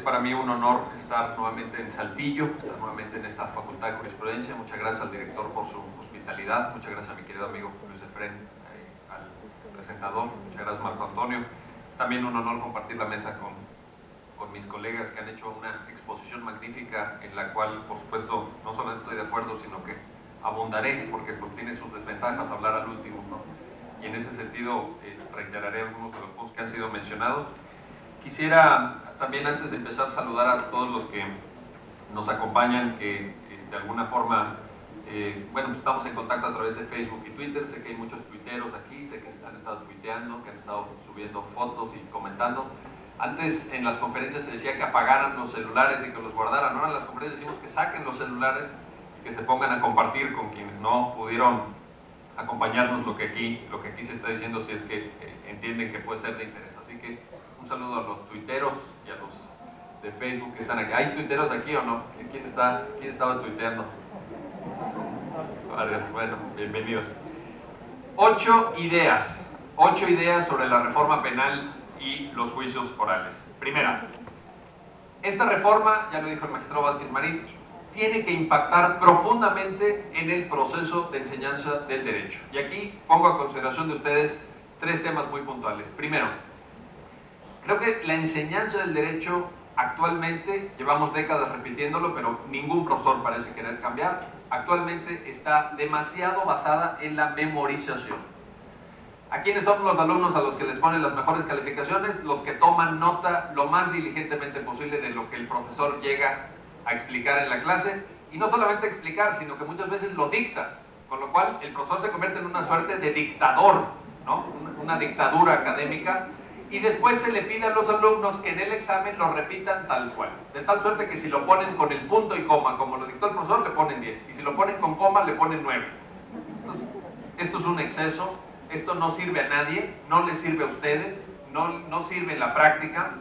para mí un honor estar nuevamente en Saltillo, estar nuevamente en esta Facultad de Jurisprudencia. Muchas gracias al director por su hospitalidad, muchas gracias a mi querido amigo Luis Efrén, al presentador, muchas gracias Marco Antonio. También un honor compartir la mesa con mis colegas que han hecho una exposición magnífica en la cual, por supuesto, no solamente estoy de acuerdo, sino que abundaré, porque pues, tiene sus desventajas hablar al último, ¿no? Y en ese sentido reiteraré algunos de los puntos que han sido mencionados. Quisiera también, antes de empezar, saludar a todos los que nos acompañan, que de alguna forma, bueno, pues estamos en contacto a través de Facebook y Twitter. Sé que hay muchos tuiteros aquí, sé que han estado tuiteando, que han estado subiendo fotos y comentando. Antes en las conferencias se decía que apagaran los celulares y que los guardaran. Ahora en las conferencias decimos que saquen los celulares y que se pongan a compartir con quienes no pudieron acompañarnos lo que aquí se está diciendo, si es que entienden que puede ser de interés. Así que un saludo a los tuiteros y a los de Facebook que están aquí. ¿Hay tuiteros aquí o no? ¿Quién estaba tuiteando? Varios. Bueno, bienvenidos. 8 ideas sobre la reforma penal y los juicios orales. Primera, esta reforma, ya lo dijo el magistrado Vázquez Marín, tiene que impactar profundamente en el proceso de enseñanza del derecho. Y aquí pongo a consideración de ustedes 3 temas muy puntuales. Primero, creo que la enseñanza del derecho actualmente, llevamos décadas repitiéndolo, pero ningún profesor parece querer cambiar, actualmente está demasiado basada en la memorización. ¿A quiénes son los alumnos a los que les ponen las mejores calificaciones? Los que toman nota lo más diligentemente posible de lo que el profesor llega a explicar en la clase, y no solamente explicar, sino que muchas veces lo dicta, con lo cual el profesor se convierte en una suerte de dictador, ¿no? Una dictadura académica, y después se le pide a los alumnos que en el examen lo repitan tal cual, de tal suerte que si lo ponen con el punto y coma, como lo dictó el profesor, le ponen 10, y si lo ponen con coma, le ponen 9. Entonces, esto es un exceso. Esto no sirve a nadie, no les sirve a ustedes, no sirve en la práctica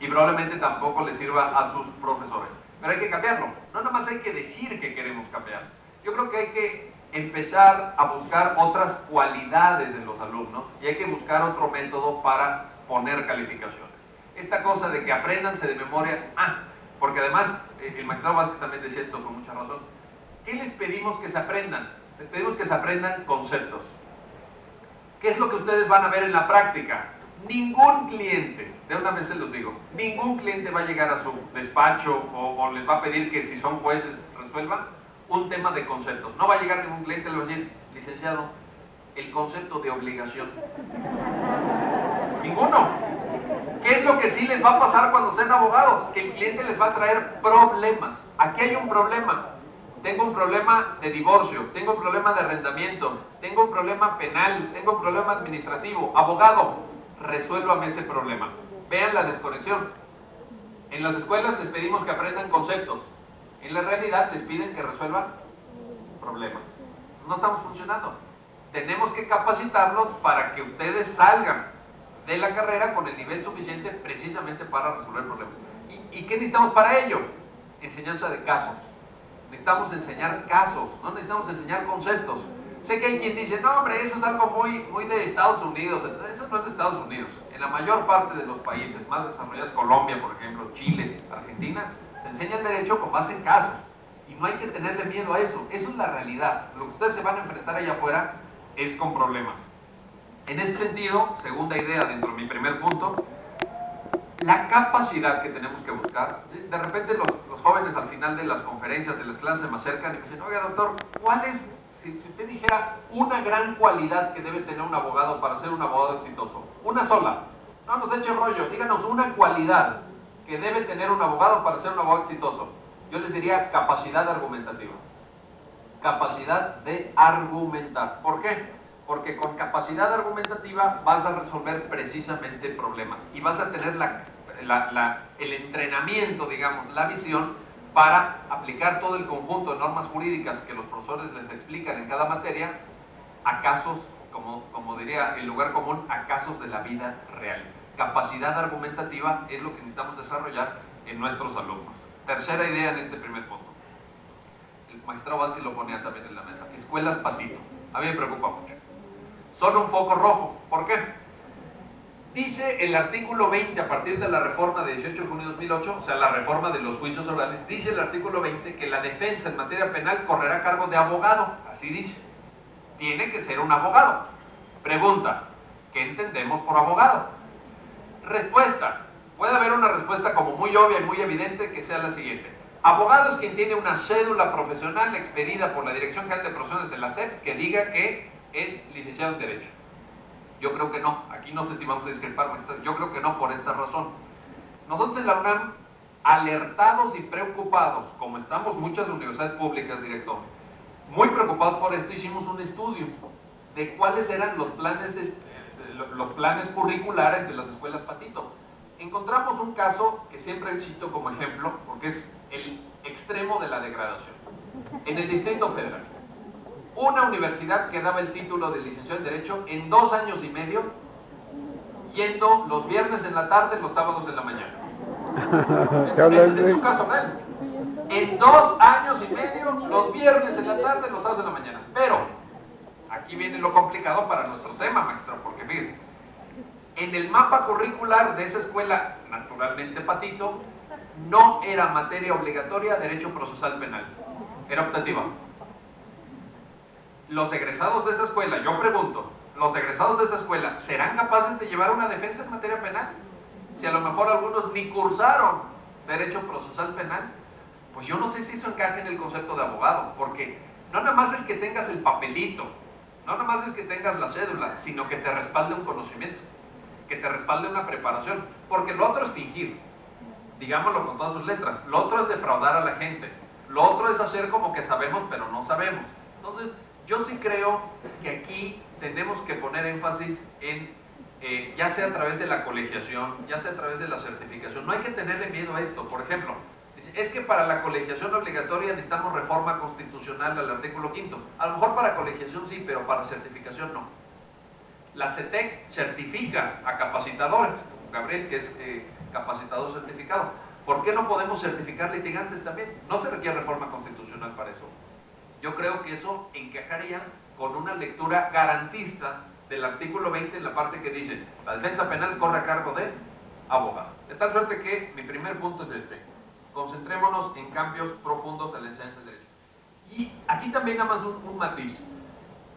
y probablemente tampoco les sirva a sus profesores. Pero hay que cambiarlo, no nada más hay que decir que queremos cambiar. Yo creo que hay que empezar a buscar otras cualidades en los alumnos y hay que buscar otro método para poner calificaciones. Esta cosa de que apréndanse de memoria, porque además el magistrado Vázquez también decía esto con mucha razón. ¿Qué les pedimos que se aprendan? Les pedimos que se aprendan conceptos. ¿Qué es lo que ustedes van a ver en la práctica? Ningún cliente, de una vez se los digo, ningún cliente va a llegar a su despacho o les va a pedir que si son jueces resuelvan un tema de conceptos. No va a llegar ningún cliente y le va a decir, licenciado, el concepto de obligación. Ninguno. ¿Qué es lo que sí les va a pasar cuando sean abogados? Que el cliente les va a traer problemas. Aquí hay un problema. Tengo un problema de divorcio, tengo un problema de arrendamiento, tengo un problema penal, tengo un problema administrativo. Abogado, resuélvame ese problema. Vean la desconexión. En las escuelas les pedimos que aprendan conceptos. En la realidad les piden que resuelvan problemas. No estamos funcionando. Tenemos que capacitarlos para que ustedes salgan de la carrera con el nivel suficiente precisamente para resolver problemas. ¿Y qué necesitamos para ello? Enseñanza de casos. Necesitamos enseñar casos, no necesitamos enseñar conceptos. Sé que hay quien dice, no hombre, eso es algo muy de Estados Unidos. Eso no es de Estados Unidos. En la mayor parte de los países más desarrollados, Colombia, por ejemplo, Chile, Argentina, se enseña el derecho con base en casos. Y no hay que tenerle miedo a eso. Eso es la realidad. Lo que ustedes se van a enfrentar allá afuera es con problemas. En este sentido, segunda idea dentro de mi primer punto, la capacidad que tenemos que buscar. De repente los jóvenes al final de las conferencias, de las clases, se me acercan y me dicen, oiga doctor, ¿cuál es, si usted dijera una gran cualidad que debe tener un abogado para ser un abogado exitoso? Una sola. No nos eche rollo, díganos una cualidad que debe tener un abogado para ser un abogado exitoso. Yo les diría capacidad argumentativa. Capacidad de argumentar. ¿Por qué? Porque con capacidad argumentativa vas a resolver precisamente problemas y vas a tener el entrenamiento, digamos, la visión para aplicar todo el conjunto de normas jurídicas que los profesores les explican en cada materia a casos, como diría el lugar común, a casos de la vida real. Capacidad argumentativa es lo que necesitamos desarrollar en nuestros alumnos. Tercera idea en este primer punto. El magistrado Vázquez lo ponía también en la mesa. Escuelas patito. A mí me preocupa mucho. Son un foco rojo. ¿Por qué? Dice el artículo 20, a partir de la reforma de 18 de junio de 2008, o sea, la reforma de los juicios orales, dice el artículo 20 que la defensa en materia penal correrá a cargo de abogado, así dice. Tiene que ser un abogado. Pregunta, ¿qué entendemos por abogado? Respuesta. Puede haber una respuesta como muy obvia y muy evidente que sea la siguiente. Abogado es quien tiene una cédula profesional expedida por la Dirección General de Profesiones de la SEP que diga que es licenciado en Derecho. Yo creo que no. Aquí no sé si vamos a discrepar, yo creo que no por esta razón. Nosotros en la UNAM, alertados y preocupados, como estamos muchas universidades públicas, director, muy preocupados por esto, hicimos un estudio de cuáles eran los planes curriculares de las escuelas Patito. Encontramos un caso que siempre cito como ejemplo, porque es el extremo de la degradación. En el Distrito Federal, una universidad que daba el título de licenciado en Derecho en 2 años y medio, yendo los viernes en la tarde, los sábados en la mañana. Es un caso real. En 2 años y medio, los viernes en la tarde, los sábados en la mañana. Pero, aquí viene lo complicado para nuestro tema, maestro, porque fíjese, en el mapa curricular de esa escuela, naturalmente Patito, no era materia obligatoria Derecho Procesal Penal, era optativa. Los egresados de esa escuela, yo pregunto, ¿los egresados de esa escuela serán capaces de llevar una defensa en materia penal? Si a lo mejor algunos ni cursaron Derecho Procesal Penal, pues yo no sé si eso encaja en el concepto de abogado, porque no nada más es que tengas el papelito, no nada más es que tengas la cédula, sino que te respalde un conocimiento, que te respalde una preparación, porque lo otro es fingir, digámoslo con todas sus letras, lo otro es defraudar a la gente, lo otro es hacer como que sabemos pero no sabemos. Entonces, yo sí creo que aquí tenemos que poner énfasis en, ya sea a través de la colegiación, ya sea a través de la certificación, no hay que tenerle miedo a esto. Por ejemplo, es que para la colegiación obligatoria necesitamos reforma constitucional al artículo 5º. A lo mejor para colegiación sí, pero para certificación no. La CETEC certifica a capacitadores, como Gabriel, que es capacitador certificado. ¿Por qué no podemos certificar litigantes también? No se requiere reforma constitucional para eso. Yo creo que eso encajaría con una lectura garantista del artículo 20 en la parte que dice la defensa penal corre a cargo de abogado. De tal suerte que mi primer punto es este: concentrémonos en cambios profundos de la enseñanza del derecho. Y aquí también nada más un matiz.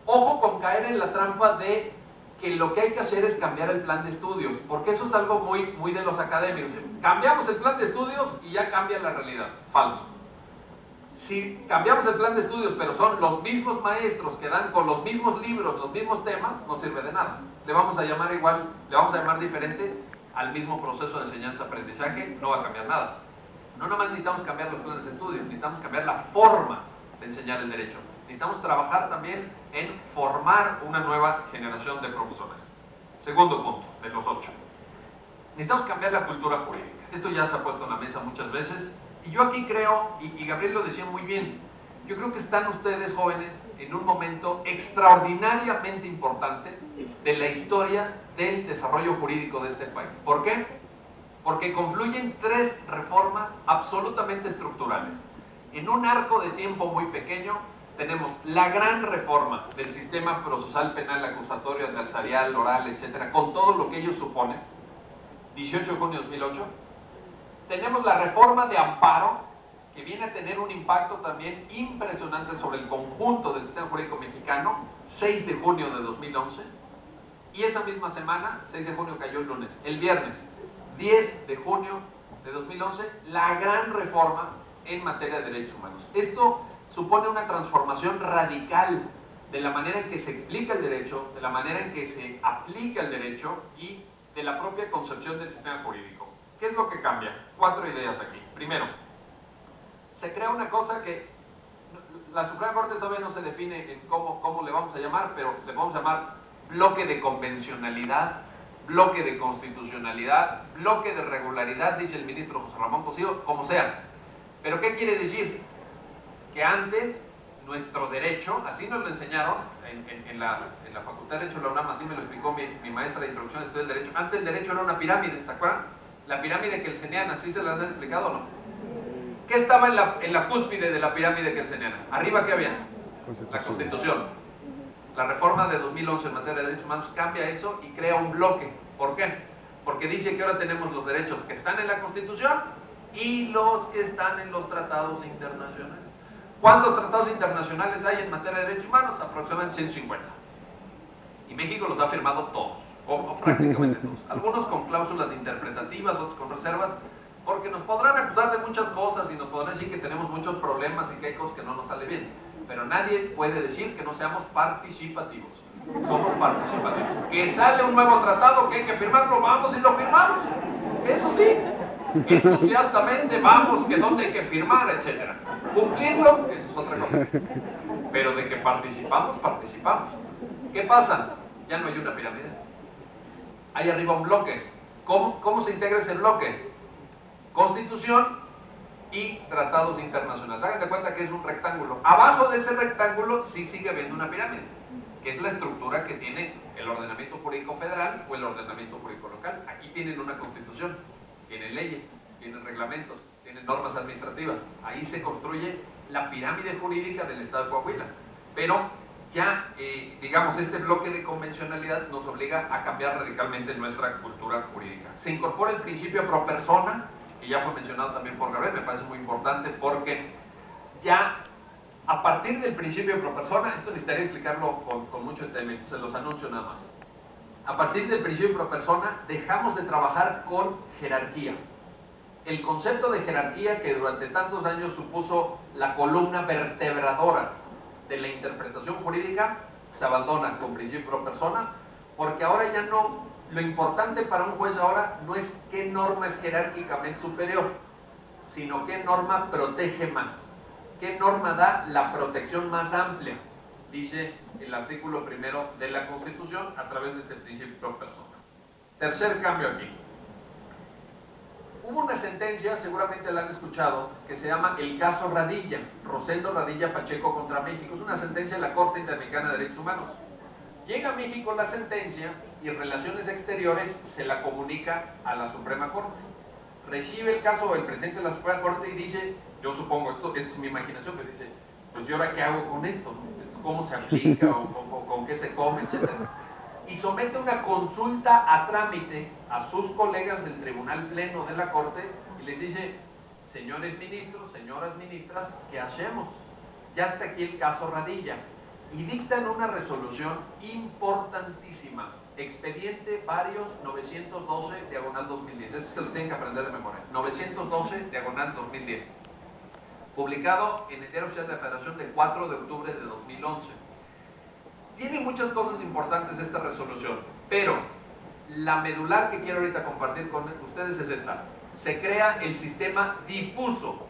Ojo con caer en la trampa de que lo que hay que hacer es cambiar el plan de estudios, porque eso es algo muy de los académicos. Cambiamos el plan de estudios y ya cambia la realidad. Falso. Si cambiamos el plan de estudios, pero son los mismos maestros que dan con los mismos libros, los mismos temas, no sirve de nada. Le vamos a llamar igual, le vamos a llamar diferente al mismo proceso de enseñanza-aprendizaje, no va a cambiar nada. No nomás necesitamos cambiar los planes de estudios, necesitamos cambiar la forma de enseñar el derecho. Necesitamos trabajar también en formar una nueva generación de profesores. Segundo punto, de los 8. Necesitamos cambiar la cultura jurídica. Esto ya se ha puesto en la mesa muchas veces. Y yo aquí creo, y Gabriel lo decía muy bien, yo creo que están ustedes jóvenes en un momento extraordinariamente importante de la historia del desarrollo jurídico de este país. ¿Por qué? Porque confluyen 3 reformas absolutamente estructurales. En un arco de tiempo muy pequeño tenemos la gran reforma del sistema procesal penal, acusatorio, adversarial, oral, etcétera, con todo lo que ello supone, 18 de junio de 2008. Tenemos la reforma de amparo, que viene a tener un impacto también impresionante sobre el conjunto del sistema jurídico mexicano, 6 de junio de 2011, y esa misma semana, 6 de junio cayó el lunes, el viernes, 10 de junio de 2011, la gran reforma en materia de derechos humanos. Esto supone una transformación radical de la manera en que se explica el derecho, de la manera en que se aplica el derecho y de la propia concepción del sistema jurídico. ¿Qué es lo que cambia? 4 ideas aquí. Primero, se crea una cosa que la Suprema Corte todavía no se define en cómo le vamos a llamar, pero le vamos a llamar bloque de convencionalidad, bloque de constitucionalidad, bloque de regularidad, dice el ministro José Ramón Cosío, como sea. ¿Pero qué quiere decir? Que antes nuestro derecho, así nos lo enseñaron en la Facultad de Derecho de la UNAM, así me lo explicó mi maestra de Introducción a Estudios del Derecho. Antes el derecho era una pirámide, ¿se acuerdan? La pirámide kelseniana, ¿sí se las han explicado o no? ¿Qué estaba en la cúspide de la pirámide kelseniana? ¿Arriba qué había? La Constitución. La reforma de 2011 en materia de derechos humanos cambia eso y crea un bloque ¿Por qué? Porque dice que ahora tenemos los derechos que están en la Constitución y los que están en los tratados internacionales. ¿Cuántos tratados internacionales hay en materia de derechos humanos? Aproximadamente 150. Y México los ha firmado todos, o prácticamente todos. Algunos con cláusulas interpretativas, otros con reservas, porque nos podrán acusar de muchas cosas y nos podrán decir que tenemos muchos problemas y que hay cosas que no nos salen bien. Pero nadie puede decir que no seamos participativos. Somos participativos. Que sale un nuevo tratado que hay que firmarlo, vamos y lo firmamos. Eso sí, entusiastamente vamos, que dónde hay que firmar, etcétera. Cumplirlo, eso es otra cosa. Pero de que participamos, participamos. ¿Qué pasa? Ya no hay una pirámide. Hay arriba un bloque. ¿Cómo se integra ese bloque? Constitución y tratados internacionales. Hagan de cuenta que es un rectángulo. Abajo de ese rectángulo sí sigue habiendo una pirámide, que es la estructura que tiene el ordenamiento jurídico federal o el ordenamiento jurídico local. Aquí tienen una constitución, tienen leyes, tienen reglamentos, tienen normas administrativas. Ahí se construye la pirámide jurídica del Estado de Coahuila. Pero ya, digamos, este bloque de convencionalidad nos obliga a cambiar radicalmente nuestra cultura jurídica. Se incorpora el principio pro persona, que ya fue mencionado también por Gabriel, me parece muy importante porque ya a partir del principio pro persona, esto necesitaría explicarlo con mucho detenimiento, se los anuncio nada más. A partir del principio pro persona dejamos de trabajar con jerarquía. El concepto de jerarquía que durante tantos años supuso la columna vertebradora de la interpretación jurídica se abandona con principio pro persona, porque ahora ya no, lo importante para un juez ahora no es qué norma es jerárquicamente superior, sino qué norma protege más, qué norma da la protección más amplia, dice el artículo primero de la Constitución a través de este principio pro persona. Tercer cambio aquí. Hubo una sentencia, seguramente la han escuchado, que se llama el caso Radilla, Rosendo Radilla Pacheco contra México. Es una sentencia de la Corte Interamericana de Derechos Humanos. Llega a México la sentencia y en Relaciones Exteriores se la comunica a la Suprema Corte. Recibe el caso el presidente de la Suprema Corte y dice, yo supongo, esto es mi imaginación, pero dice, pues yo ahora qué hago con esto, ¿no? ¿Cómo se aplica o con qué se come, etcétera? Y somete una consulta a trámite a sus colegas del Tribunal Pleno de la Corte y les dice, señores ministros, señoras ministras, ¿qué hacemos? Ya está aquí el caso Radilla. Y dictan una resolución importantísima, expediente varios 912 diagonal 2010, este se lo tienen que aprender de memoria, 912 diagonal 2010, publicado en el Diario Oficial de la Federación de 4 de octubre de 2011. Tiene muchas cosas importantes esta resolución, pero la medular que quiero ahorita compartir con ustedes es esta. Se crea el sistema difuso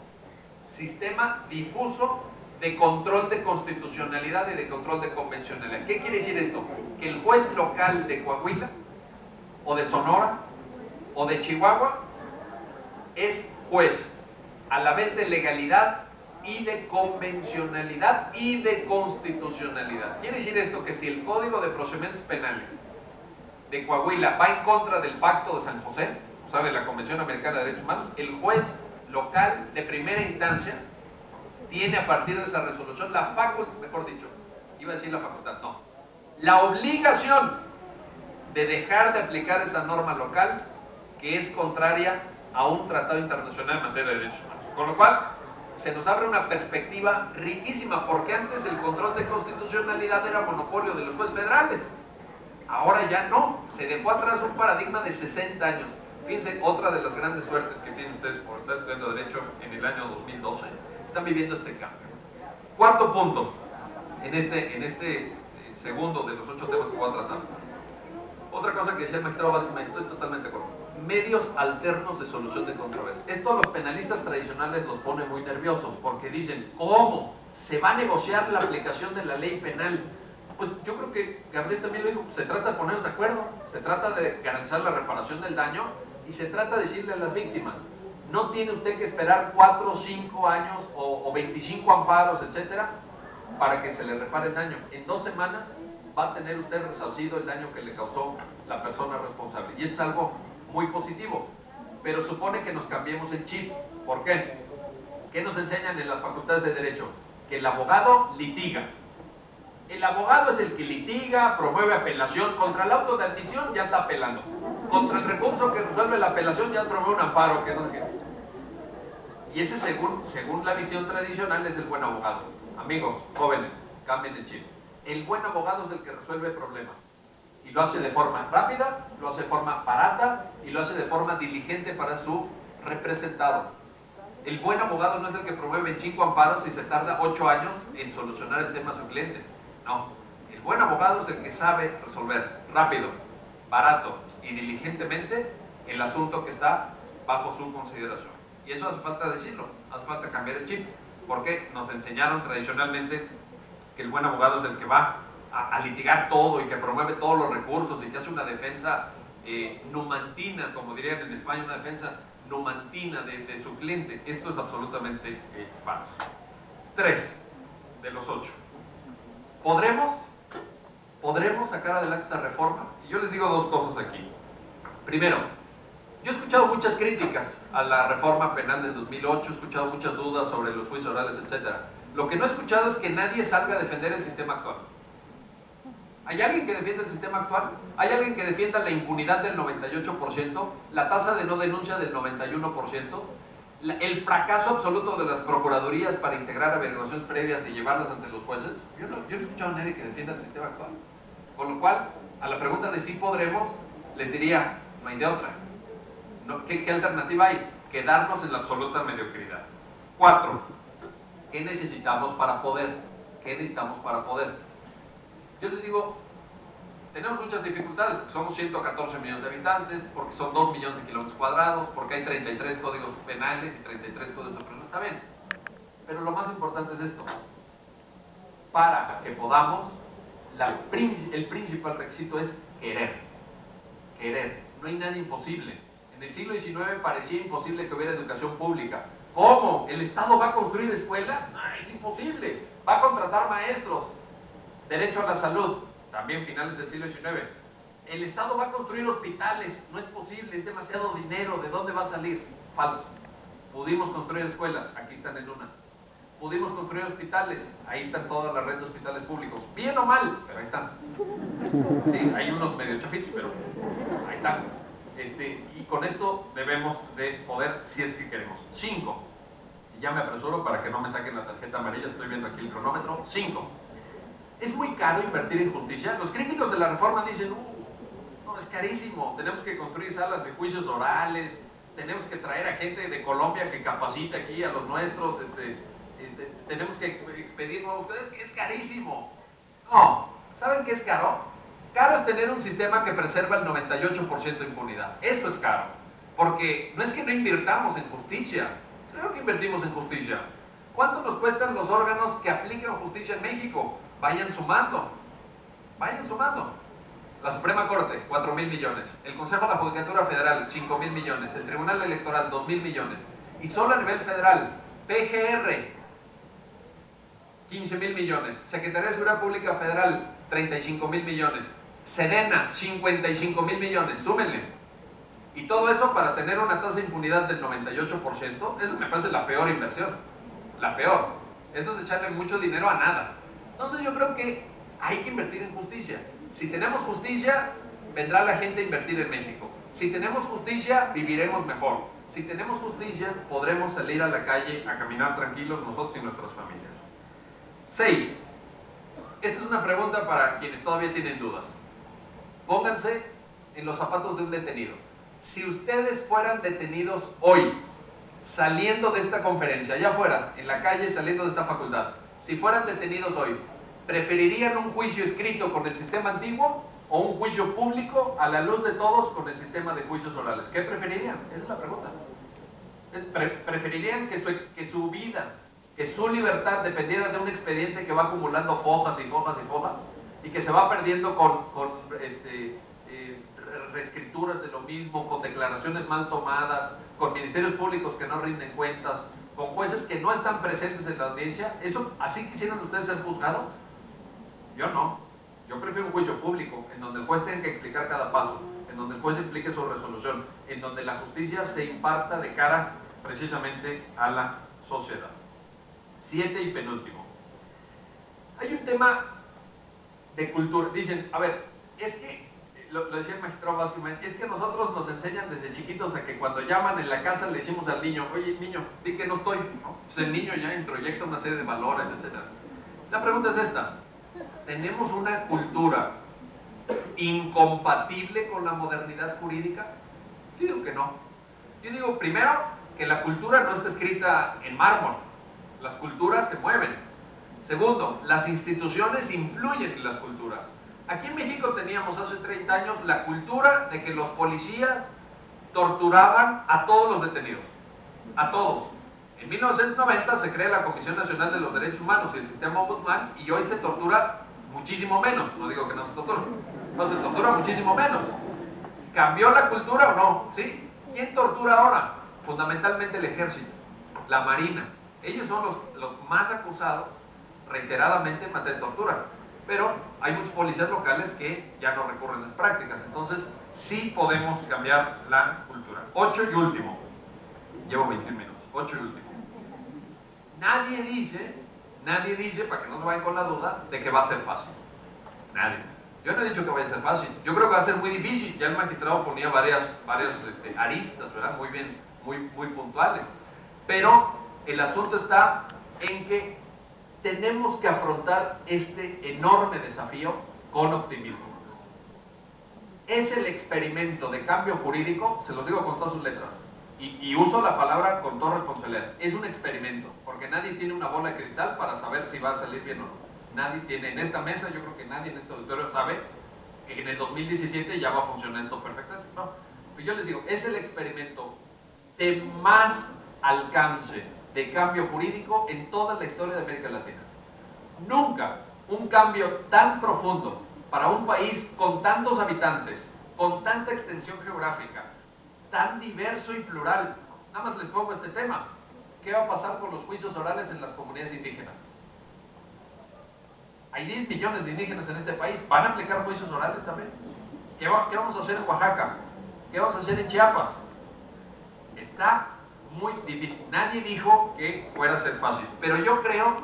de control de constitucionalidad y de control de convencionalidad. ¿Qué quiere decir esto? Que el juez local de Coahuila, o de Sonora, o de Chihuahua, es juez a la vez de legalidad y de convencionalidad y de constitucionalidad. Quiere decir esto que si el Código de Procedimientos Penales de Coahuila va en contra del Pacto de San José, o sea, de la Convención Americana de Derechos Humanos, el juez local de primera instancia tiene a partir de esa resolución la facultad, mejor dicho, iba a decir la facultad, no, la obligación de dejar de aplicar esa norma local que es contraria a un tratado internacional en materia de derechos humanos. Con lo cual, se nos abre una perspectiva riquísima, porque antes el control de constitucionalidad era monopolio de los jueces federales. Ahora ya no, se dejó atrás un paradigma de 60 años. Fíjense, otra de las grandes suertes que tienen ustedes por estar estudiando Derecho en el año 2012, están viviendo este cambio. Cuarto punto, en este segundo de los 8 temas que voy a tratar. Otra cosa que decía el magistrado Vázquez, estoy totalmente de acuerdo. Medios alternos de solución de controversias. Esto a los penalistas tradicionales los pone muy nerviosos, porque dicen, ¿cómo? ¿Se va a negociar la aplicación de la ley penal? Pues yo creo que Gabriel también lo dijo, se trata de ponernos de acuerdo, se trata de garantizar la reparación del daño y se trata de decirle a las víctimas, no tiene usted que esperar 4 o 5 años o 25 amparos, etcétera, para que se le repare el daño. En 2 semanas va a tener usted resarcido el daño que le causó la persona responsable. Y esto es algo muy positivo, pero supone que nos cambiemos el chip. ¿Por qué? ¿Qué nos enseñan en las facultades de Derecho? Que el abogado litiga. El abogado es el que litiga, promueve apelación contra el auto de admisión, ya está apelando. contra el recurso que resuelve la apelación ya promueve un amparo, que no sé qué. Y ese según la visión tradicional es el buen abogado. Amigos, jóvenes, cambien el chip. El buen abogado es el que resuelve problemas. Y lo hace de forma rápida, lo hace de forma barata y lo hace de forma diligente para su representado. El buen abogado no es el que promueve 5 amparos y se tarda 8 años en solucionar el tema a su cliente. No, el buen abogado es el que sabe resolver rápido, barato y diligentemente el asunto que está bajo su consideración. Y eso hace falta decirlo, hace falta cambiar el chip, porque nos enseñaron tradicionalmente que el buen abogado es el que va a litigar todo y que promueve todos los recursos y que hace una defensa numantina, como dirían en España, una defensa numantina de su cliente. Esto es absolutamente falso. 3 de los 8. ¿Podremos sacar adelante esta reforma? Y yo les digo dos cosas aquí. Primero, yo he escuchado muchas críticas a la reforma penal del 2008, he escuchado muchas dudas sobre los juicios orales, etc. Lo que no he escuchado es que nadie salga a defender el sistema actual. ¿Hay alguien que defienda el sistema actual? ¿Hay alguien que defienda la impunidad del 98%, la tasa de no denuncia del 91%, el fracaso absoluto de las procuradurías para integrar averiguaciones previas y llevarlas ante los jueces? Yo no he escuchado a nadie que defienda el sistema actual. Con lo cual, a la pregunta de si podremos, les diría, no hay de otra. No, ¿qué alternativa hay? Quedarnos en la absoluta mediocridad. 4. ¿Qué necesitamos para poder? ¿Qué necesitamos para poder? Yo les digo, tenemos muchas dificultades, porque somos 114 millones de habitantes, porque son 2 millones de kilómetros cuadrados, porque hay 33 códigos penales y 33 códigos de procedimiento. Está bien. Pero lo más importante es esto. Para que podamos, el principal requisito es querer. Querer. No hay nada imposible. En el siglo XIX parecía imposible que hubiera educación pública. ¿Cómo? ¿El Estado va a construir escuelas? No, es imposible. Va a contratar maestros. Derecho a la salud, también finales del siglo XIX. El Estado va a construir hospitales. No es posible, es demasiado dinero. ¿De dónde va a salir? Falso. Pudimos construir escuelas. Aquí están en una. Pudimos construir hospitales. Ahí están todas las redes de hospitales públicos. Bien o mal, pero ahí están. Sí, hay unos medio chafitos, pero ahí están. Y con esto debemos de poder, si es que queremos. 5. Y ya me apresuro para que no me saquen la tarjeta amarilla, estoy viendo aquí el cronómetro. 5. ¿Es muy caro invertir en justicia? Los críticos de la reforma dicen, no, es carísimo, tenemos que construir salas de juicios orales, tenemos que traer a gente de Colombia que capacite aquí a los nuestros, tenemos que expedir nuevos, es carísimo. No, ¿saben qué es caro? Caro es tener un sistema que preserva el 98% de impunidad. Eso es caro. Porque no es que no invirtamos en justicia. Claro que invertimos en justicia. ¿Cuánto nos cuestan los órganos que aplican justicia en México? Vayan sumando. Vayan sumando. La Suprema Corte, 4,000 millones. El Consejo de la Judicatura Federal, 5,000 millones. El Tribunal Electoral, 2,000 millones. Y solo a nivel federal, PGR, 15,000 millones. Secretaría de Seguridad Pública Federal, 35,000 millones. Sedena, 55,000 millones. Súmenle. Y todo eso para tener una tasa de impunidad del 98%, eso me parece la peor inversión. La peor. Eso es echarle mucho dinero a nada. Entonces yo creo que hay que invertir en justicia. Si tenemos justicia, vendrá la gente a invertir en México. Si tenemos justicia, viviremos mejor. Si tenemos justicia, podremos salir a la calle a caminar tranquilos nosotros y nuestras familias. 6. Esta es una pregunta para quienes todavía tienen dudas. Pónganse en los zapatos de un detenido. Si ustedes fueran detenidos hoy, saliendo de esta conferencia, allá afuera, en la calle, saliendo de esta facultad, si fueran detenidos hoy, ¿preferirían un juicio escrito con el sistema antiguo o un juicio público a la luz de todos con el sistema de juicios orales? ¿Qué preferirían? Esa es la pregunta. ¿Preferirían que su vida, que su libertad dependiera de un expediente que va acumulando fojas y fojas y fojas y que se va perdiendo con reescrituras de lo mismo, con declaraciones mal tomadas, con ministerios públicos que no rinden cuentas, con jueces que no están presentes en la audiencia? ¿Eso así quisieran ustedes ser juzgados? Yo no. Yo prefiero un juicio público, en donde el juez tenga que explicar cada paso, en donde el juez explique su resolución, en donde la justicia se imparta de cara precisamente a la sociedad. 7 y penúltimo. Hay un tema de cultura. Dicen, a ver, es que lo decía el magistrado Vázquez, es que nosotros nos enseñan desde chiquitos a que cuando llaman en la casa le decimos al niño, oye niño, di que no estoy, ¿no? Pues el niño ya introyecta una serie de valores, etc. La pregunta es esta: ¿tenemos una cultura incompatible con la modernidad jurídica? Yo digo que no. Yo digo, primero, que la cultura no está escrita en mármol. Las culturas se mueven. Segundo, las instituciones influyen en las culturas. Aquí en México teníamos hace 30 años la cultura de que los policías torturaban a todos los detenidos. A todos. En 1990 se crea la Comisión Nacional de los Derechos Humanos y el Sistema Ombudsman, y hoy se tortura muchísimo menos. No digo que no se tortura, no se tortura muchísimo menos. ¿Cambió la cultura o no? ¿Sí? ¿Quién tortura ahora? Fundamentalmente el ejército, la marina. Ellos son los más acusados reiteradamente en materia de tortura. Pero hay muchos policías locales que ya no recurren a las prácticas. Entonces, sí podemos cambiar la cultura. 8 y último. Llevo 21 minutos. 8 y último. Nadie dice, para que no se vayan con la duda, de que va a ser fácil. Nadie. Yo no he dicho que vaya a ser fácil. Yo creo que va a ser muy difícil. Ya el magistrado ponía varias aristas, ¿verdad? Muy bien, muy puntuales. Pero el asunto está en que tenemos que afrontar este enorme desafío con optimismo. Es el experimento de cambio jurídico, se los digo con todas sus letras, y uso la palabra con toda responsabilidad. Es un experimento, porque nadie tiene una bola de cristal para saber si va a salir bien o no. Nadie tiene en esta mesa, yo creo que nadie en este auditorio sabe que en el 2017 ya va a funcionar esto perfectamente. No, pues yo les digo, es el experimento de más alcance de cambio jurídico en toda la historia de América Latina. Nunca un cambio tan profundo para un país con tantos habitantes, con tanta extensión geográfica, tan diverso y plural. Nada más les pongo este tema. ¿Qué va a pasar con los juicios orales en las comunidades indígenas? Hay 10 millones de indígenas en este país. ¿Van a aplicar juicios orales también? ¿Qué vamos a hacer en Oaxaca? ¿Qué vamos a hacer en Chiapas? Está muy difícil. Nadie dijo que fuera a ser fácil. Pero yo creo,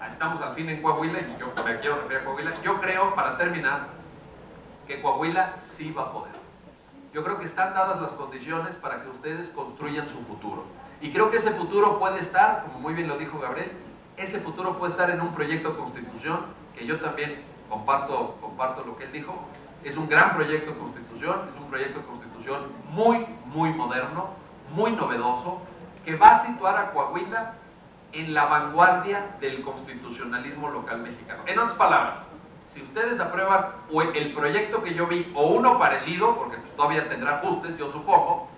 estamos al fin en Coahuila, y yo me quiero referir a Coahuila, yo creo, para terminar, que Coahuila sí va a poder. Yo creo que están dadas las condiciones para que ustedes construyan su futuro. Y creo que ese futuro puede estar, como muy bien lo dijo Gabriel, ese futuro puede estar en un proyecto de constitución, que yo también comparto lo que él dijo. Es un gran proyecto de constitución, es un proyecto de constitución muy moderno, muy novedoso, que va a situar a Coahuila en la vanguardia del constitucionalismo local mexicano. En otras palabras, si ustedes aprueban o el proyecto que yo vi, o uno parecido, porque todavía tendrá ajustes, yo supongo,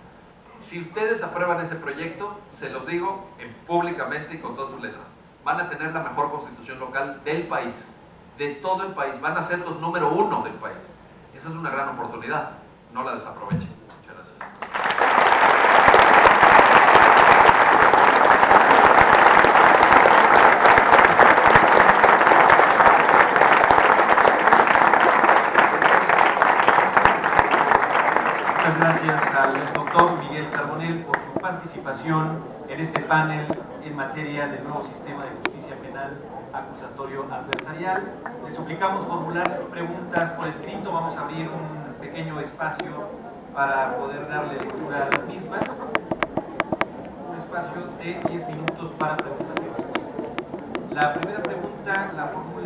si ustedes aprueban ese proyecto, se los digo públicamente y con todas sus letras, van a tener la mejor constitución local del país, de todo el país, van a ser los número 1 del país. Esa es una gran oportunidad, no la desaprovechen. Muchas gracias. Gracias al doctor Miguel Carbonell por su participación en este panel en materia del nuevo sistema de justicia penal acusatorio adversarial. Les suplicamos formular sus preguntas por escrito. Vamos a abrir un pequeño espacio para poder darle lectura a las mismas. Un espacio de 10 minutos para preguntas y respuestas. La primera pregunta la formula